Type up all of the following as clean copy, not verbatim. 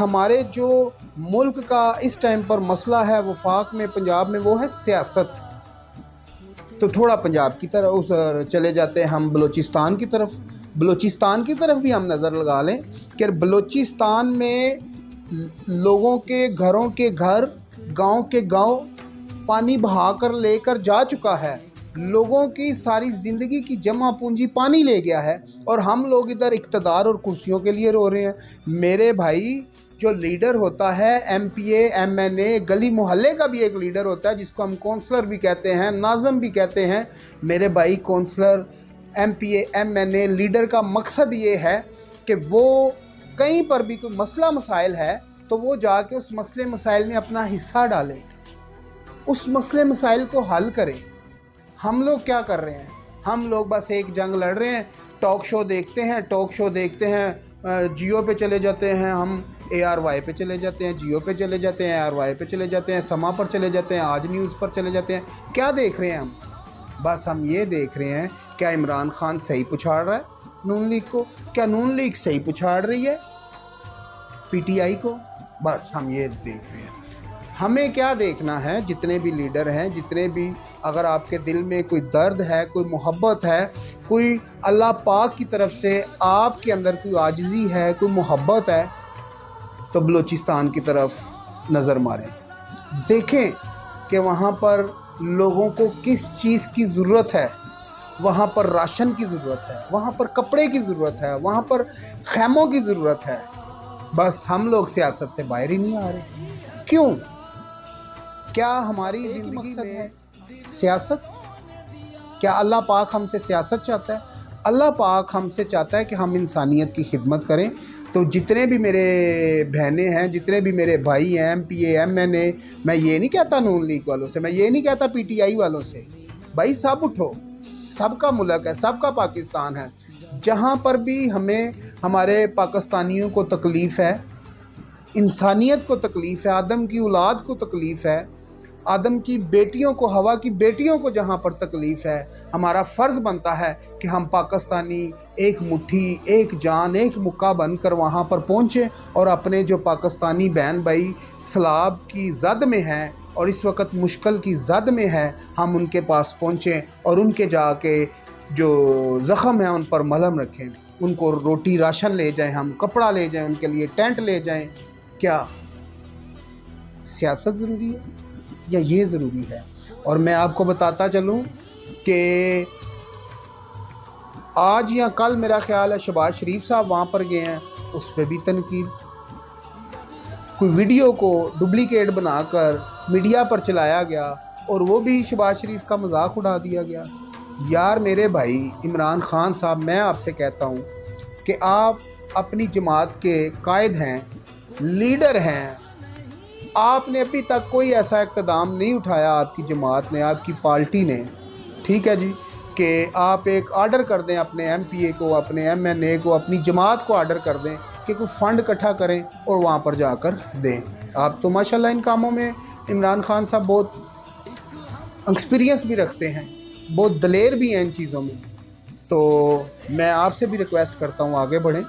हमारे जो मुल्क का इस टाइम पर मसला है वफाक में, पंजाब में, वो है सियासत। तो थोड़ा पंजाब की तरफ उस चले जाते हैं हम, बलूचिस्तान की तरफ। बलूचिस्तान की तरफ भी हम नज़र लगा लें कि बलूचिस्तान में लोगों के घरों के घर, गांव के गांव पानी बहा कर लेकर जा चुका है। लोगों की सारी ज़िंदगी की जमा पूंजी पानी ले गया है और हम लोग इधर इक़्तिदार और कुर्सियों के लिए रो रहे हैं। मेरे भाई, जो लीडर होता है एमपीए, एमएनए, गली मोहल्ले का भी एक लीडर होता है जिसको हम कौंसलर भी कहते हैं, नाज़म भी कहते हैं। मेरे भाई, कौंसलर, एमपीए, एमएनए लीडर का मकसद ये है कि वो कहीं पर भी कोई मसला मसाइल है तो वो जाके उस मसले मसाइल में अपना हिस्सा डाले, उस मसले मसाइल को हल करें। हम लोग क्या कर रहे हैं? हम लोग बस एक जंग लड़ रहे हैं। टॉक शो देखते हैं, जियो पे चले जाते हैं, हम ARY पे चले जाते हैं, जियो पे चले जाते हैं, ARY पे चले जाते हैं, समा पर चले जाते हैं, आज न्यूज़ पर चले जाते हैं। क्या देख रहे हैं हम? बस हम ये देख रहे हैं, क्या इमरान खान सही पुछाड़ रहा है नून लीग को? क्या नून लीग सही पुछाड़ रही है PTI को? बस हम ये देख रहे हैं। हमें क्या देखना है? जितने भी लीडर हैं, जितने भी, अगर आपके दिल में कोई दर्द है, कोई मोहब्बत है, कोई अल्लाह पाक की तरफ से आपके अंदर कोई आजिज़ी है, कोई मोहब्बत है, तो बलूचिस्तान की तरफ नज़र मारें। देखें कि वहाँ पर लोगों को किस चीज़ की ज़रूरत है। वहाँ पर राशन की ज़रूरत है, वहाँ पर कपड़े की ज़रूरत है, वहाँ पर खैमों की ज़रूरत है। बस हम लोग सियासत से बाहर ही नहीं आ रहे। क्यों? क्या हमारी ज़िंदगी में सियासत? क्या अल्लाह पाक हमसे सियासत चाहता है? अल्लाह पाक हमसे चाहता है कि हम इंसानियत की खिदमत करें। तो जितने भी मेरे बहनें हैं, जितने भी मेरे भाई हैं, MPA, MNA, मैं ये नहीं कहता नून लीग वालों से, मैं ये नहीं कहता PTI वालों से, भाई सब उठो, सबका मुल्क है, सबका पाकिस्तान है। जहाँ पर भी हमें, हमारे पाकिस्तानियों को तकलीफ़ है, इंसानियत को तकलीफ़ है, आदम की औलाद को तकलीफ़ है, आदम की बेटियों को, हवा की बेटियों को जहाँ पर तकलीफ़ है, हमारा फ़र्ज़ बनता है कि हम पाकिस्तानी एक मुट्ठी, एक जान, एक मुक्का बनकर वहाँ पर पहुँचें और अपने जो पाकिस्तानी बहन भाई सैलाब की ज़द में हैं और इस वक्त मुश्किल की ज़द में है, हम उनके पास पहुँचें और उनके जाके जो ज़ख़म है उन पर मलहम रखें, उनको रोटी राशन ले जाएं, हम कपड़ा ले जाएं, उनके लिए टेंट ले जाएं। क्या सियासत ज़रूरी है या ये ज़रूरी है? और मैं आपको बताता चलूँ कि आज या कल मेरा ख़्याल है शहबाज शरीफ साहब वहाँ पर गए हैं, उस पर भी तनकीद, कोई वीडियो को डुप्लिकेट बनाकर मीडिया पर चलाया गया और वो भी शहबाज शरीफ का मजाक उड़ा दिया गया। यार मेरे भाई इमरान खान साहब, मैं आपसे कहता हूँ कि आप अपनी जमात के कायद हैं, लीडर हैं, आपने अभी तक कोई ऐसा इक़्तिदाम नहीं उठाया, आपकी जमात ने, आपकी पार्टी ने, ठीक है जी, कि आप एक ऑर्डर कर दें अपने MPA को, अपने MNA को, अपनी जमात को ऑर्डर कर दें कि कोई फ़ंड इकट्ठा करें और वहाँ पर जाकर दें। आप तो माशाल्लाह इन कामों में इमरान खान साहब बहुत एक्सपीरियंस भी रखते हैं, बहुत दलेर भी हैं इन चीज़ों में। तो मैं आपसे भी रिक्वेस्ट करता हूँ आगे बढ़ें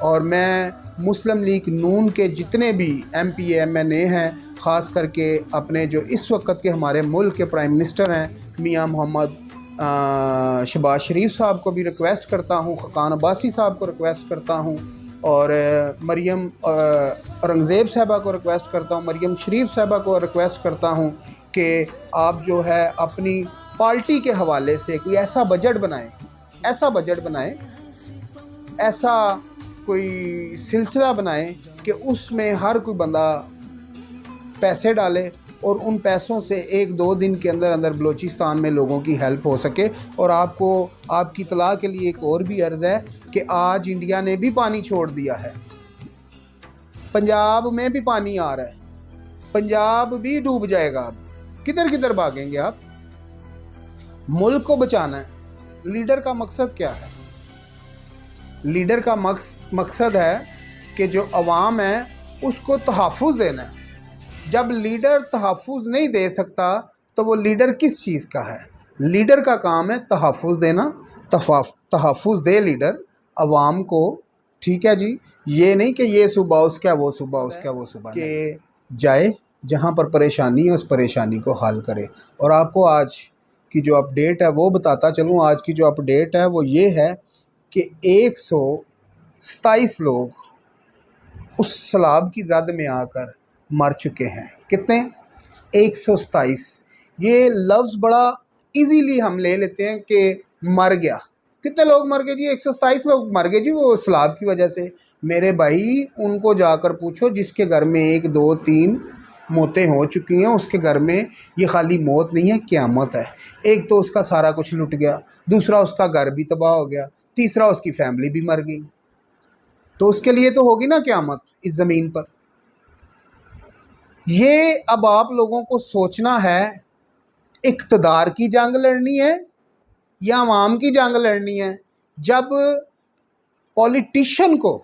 और मैं मुस्लिम लीग नून के जितने भी MPA, MNA हैं, ख़ास करके अपने जो इस वक्त के हमारे मुल्क के प्राइम मिनिस्टर हैं मियां मोहम्मद शहबाज शरीफ साहब को भी रिक्वेस्ट करता हूँ, खकान अब्बासी साहब को रिक्वेस्ट करता हूँ और मरियम औरंगज़ेब साहबा को रिक्वेस्ट करता हूँ, मरियम शरीफ साहबा को रिक्वेस्ट करता हूँ कि आप जो है अपनी पार्टी के हवाले से कोई ऐसा बजट बनाएं, ऐसा कोई सिलसिला बनाएं कि उसमें हर कोई बंदा पैसे डाले और उन पैसों से 1-2 दिन के अंदर अंदर बलूचिस्तान में लोगों की हेल्प हो सके। और आपको, आपकी इत्तला के लिए एक और भी अर्ज़ है कि आज इंडिया ने भी पानी छोड़ दिया है, पंजाब में भी पानी आ रहा है, पंजाब भी डूब जाएगा। अब किधर किधर भागेंगे आप? मुल्क को बचाना है। लीडर का मकसद क्या है? लीडर का मकसद है कि जो अवाम है उसको तहफ़्फ़ुज़ देना है। जब लीडर तहफ़्फ़ुज़ नहीं दे सकता तो वो लीडर किस चीज़ का है? लीडर का काम है तहफ़्फ़ुज़ देना। तहफ़्फ़ुज़ दे लीडर अवाम को, ठीक है जी, ये नहीं कि ये सुबह उसका वो सुबह उसका वो सुबह के जाए जहाँ पर परेशानी है उस परेशानी को हल करे। और आपको आज की जो अपडेट है वो बताता चलूँ। आज की जो अपडेट है वो ये है कि 127 लोग उस सैलाब की जद में आकर मर चुके हैं। कितने? 127। ये लफ्ज़ बड़ा इजीली हम ले लेते हैं कि मर गया। कितने लोग मर गए जी? 127 लोग मर गए जी वो सैलाब की वजह से। मेरे भाई उनको जाकर पूछो जिसके घर में 1 2 3 मौतें हो चुकी हैं, उसके घर में ये खाली मौत नहीं है, क़यामत है। एक तो उसका सारा कुछ लुट गया, दूसरा उसका घर भी तबाह हो गया, तीसरा उसकी फैमिली भी मर गई। तो उसके लिए तो होगी ना क़यामत इस ज़मीन पर। ये अब आप लोगों को सोचना है, इक़्तिदार की जंग लड़नी है या अवाम की जंग लड़नी है। जब पॉलिटिशियन को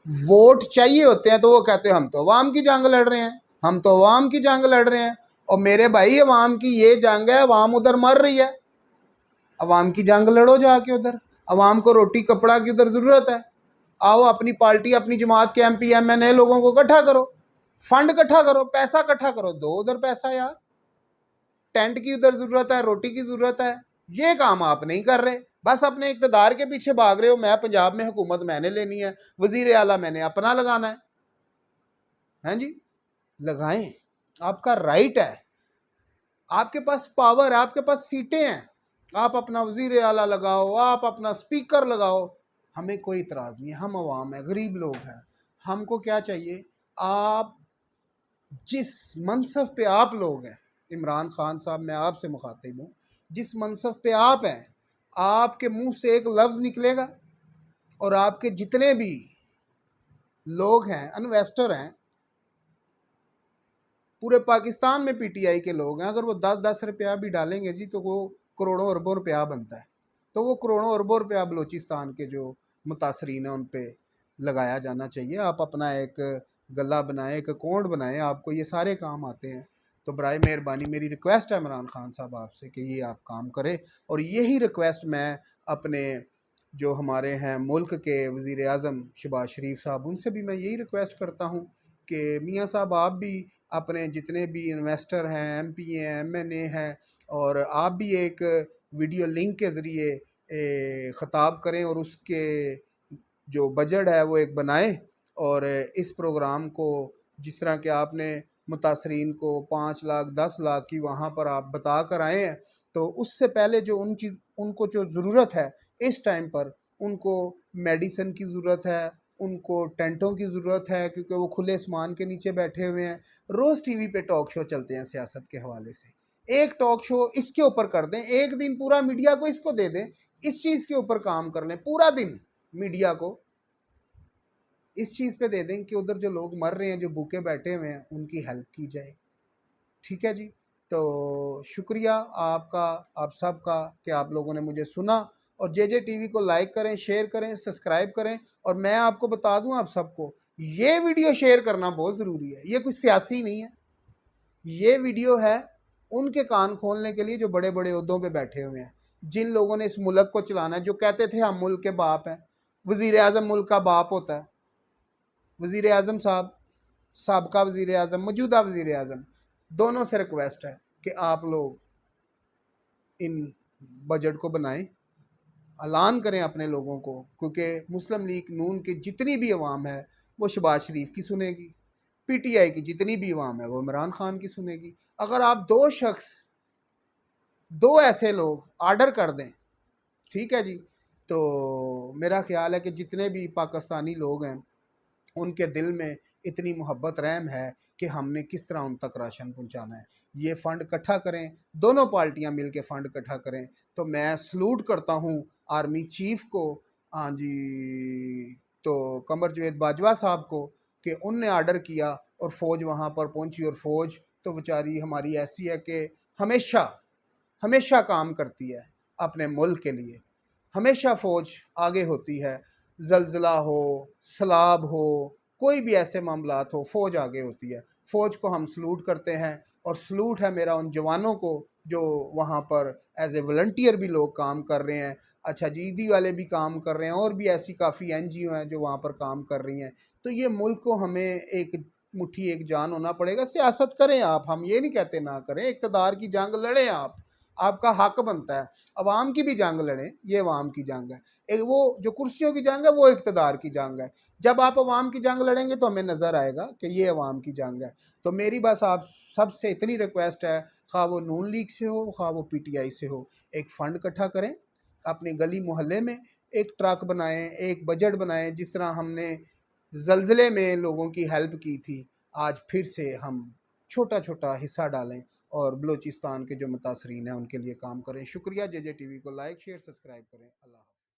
वोट चाहिए होते हैं तो वो कहते हैं हम तो अवाम की जंग लड़ रहे हैं, हम तो अवाम की जंग लड़ रहे हैं। और मेरे भाई अवाम की ये जंग है, अवाम उधर मर रही है, अवाम की जंग लड़ो जाके उधर। अवाम को रोटी कपड़ा की उधर ज़रूरत है। आओ अपनी पार्टी अपनी जमात के MP MNA लोगों को इकट्ठा करो, फंड इकट्ठा करो, पैसा इकट्ठा करो, दो उधर पैसा यार। टेंट की उधर ज़रूरत है, रोटी की ज़रूरत है, ये काम आप नहीं कर रहे। बस अपने इक़्तिदार के पीछे भाग रहे हो। मैं पंजाब में हुकूमत मैंने लेनी है, वज़ीर आला मैंने अपना लगाना है। हैं जी, लगाएं, आपका राइट है, आपके पास पावर है, आपके पास सीटें हैं, आप अपना वज़ीर आला लगाओ, आप अपना स्पीकर लगाओ, हमें कोई इतराज़ नहीं है। हम अवाम है, गरीब लोग हैं, हमको क्या चाहिए? आप जिस मनसब पे आप लोग हैं, इमरान खान साहब मैं आपसे मुखातिब हूँ, जिस मनसब पे आप हैं, आपके मुंह से एक लफ्ज़ निकलेगा और आपके जितने भी लोग हैं, इन्वेस्टर हैं, पूरे पाकिस्तान में PTI के लोग हैं, अगर वो 10-10 रुपया भी डालेंगे जी तो वो करोड़ों अरबों रुपया बनता है। तो वो करोड़ों अरबों रुपया बलूचिस्तान के जो मुतासरीन हैं उन पर लगाया जाना चाहिए। आप अपना एक गला बनाएं, एक अकाउंट बनाएं, आपको ये सारे काम आते हैं। तो बराए मेहरबानी मेरी रिक्वेस्ट है इमरान खान साहब आपसे कि ये आप काम करें। और यही रिक्वेस्ट मैं अपने जो हमारे हैं मुल्क के वज़ीर आज़म शहबाज शरीफ साहब, उनसे भी मैं यही रिक्वेस्ट करता हूँ कि मियाँ साहब आप भी अपने जितने भी इन्वेस्टर हैं, MP हैं, MNA हैं, और आप भी एक वीडियो लिंक के ज़रिए ख़िताब करें और उसके जो बजट है वो एक बनाएं। और इस प्रोग्राम को जिस तरह के आपने मुतासरीन को 5 लाख 10 लाख की वहाँ पर आप बता कर आए हैं, तो उससे पहले जो उनको जो ज़रूरत है इस टाइम पर, उनको मेडिसिन की ज़रूरत है, उनको टेंटों की ज़रूरत है, क्योंकि वो खुले आसमान के नीचे बैठे हुए हैं। रोज़ TV पे टॉक शो चलते हैं सियासत के हवाले से, एक टॉक शो इसके ऊपर कर दें, एक दिन पूरा मीडिया को इसको दे दें, इस चीज़ के ऊपर काम कर लें। पूरा दिन मीडिया को इस चीज़ पे दे दें कि उधर जो लोग मर रहे हैं, जो भूखे बैठे हुए हैं, उनकी हेल्प की जाए। ठीक है जी, तो शुक्रिया आपका, आप सब का, कि आप लोगों ने मुझे सुना। और JJ TV को लाइक करें, शेयर करें, सब्सक्राइब करें। और मैं आपको बता दूं आप सबको, ये वीडियो शेयर करना बहुत ज़रूरी है। ये कुछ सियासी नहीं है, ये वीडियो है उनके कान खोलने के लिए जो बड़े बड़े ओहदों पे बैठे हुए हैं, जिन लोगों ने इस मुल्क को चलाना है, जो कहते थे हम मुल्क के बाप हैं। वज़ीर आज़म मुल्क का बाप होता है। वज़ीर आज़म साहब, साबका वज़ीर आज़म, मौजूदा वज़ीर आज़म, दोनों से रिक्वेस्ट है कि आप लोग इन बजट को बनाएं, ऐलान करें अपने लोगों को, क्योंकि मुस्लिम लीग नून की जितनी भी अवाम है वो शहबाज शरीफ की सुनेगी, PTI की जितनी भी अवाम है वो इमरान खान की सुनेगी। अगर आप दो ऐसे लोग आर्डर कर दें, ठीक है जी, तो मेरा ख्याल है कि जितने भी पाकिस्तानी लोग हैं उनके दिल में इतनी मोहब्बत रहम है कि हमने किस तरह उन तक राशन पहुंचाना है। ये फ़ंड इकट्ठा करें, दोनों पार्टियां मिलके फ़ंड इकट्ठा करें। तो मैं सलूट करता हूं आर्मी चीफ़ को, हाँ जी, तो कमर जवेद बाजवा साहब को, कि उनने आर्डर किया और फ़ौज वहाँ पर पहुंची। और फ़ौज तो बेचारी हमारी ऐसी है कि हमेशा हमेशा काम करती है अपने मुल्क के लिए, हमेशा फ़ौज आगे होती है। ज़लज़ला हो, सैलाब हो, कोई भी ऐसे मामलात हो, फ़ौज आगे होती है। फ़ौज को हम सलूट करते हैं और सलूट है मेरा उन जवानों को जो वहाँ पर एज ए वॉलंटियर भी लोग काम कर रहे हैं, अच्छा जीदी वाले भी काम कर रहे हैं, और भी ऐसी काफ़ी एनजीओ हैं जो वहाँ पर काम कर रही हैं। तो ये मुल्क को हमें एक मुट्ठी एक जान होना पड़ेगा। सियासत करें आप, हम ये नहीं कहते ना करें, इक़्तिदार की जंग लड़ें आप, आपका हक बनता है। अवाम की भी जंग लड़ें, ये अवाम की जंग है। एक वो जो कुर्सियों की जंग है वो इक़्तिदार की जंग है। जब आप अवाम की जंग लड़ेंगे तो हमें नज़र आएगा कि ये अवाम की जंग है। तो मेरी बस आप सबसे इतनी रिक्वेस्ट है, खा वो नून लीग से हो खा वो पीटीआई से हो, एक फ़ंड इकट्ठा करें, अपने गली मोहल्ले में एक ट्रक बनाएं, एक बजट बनाएं। जिस तरह हमने ज़लज़ले में लोगों की हेल्प की थी, आज फिर से हम छोटा छोटा हिस्सा डालें और बलूचिस्तान के जो मुतासरीन हैं उनके लिए काम करें। शुक्रिया। JJ टीवी को लाइक शेयर सब्सक्राइब करें। अल्लाह।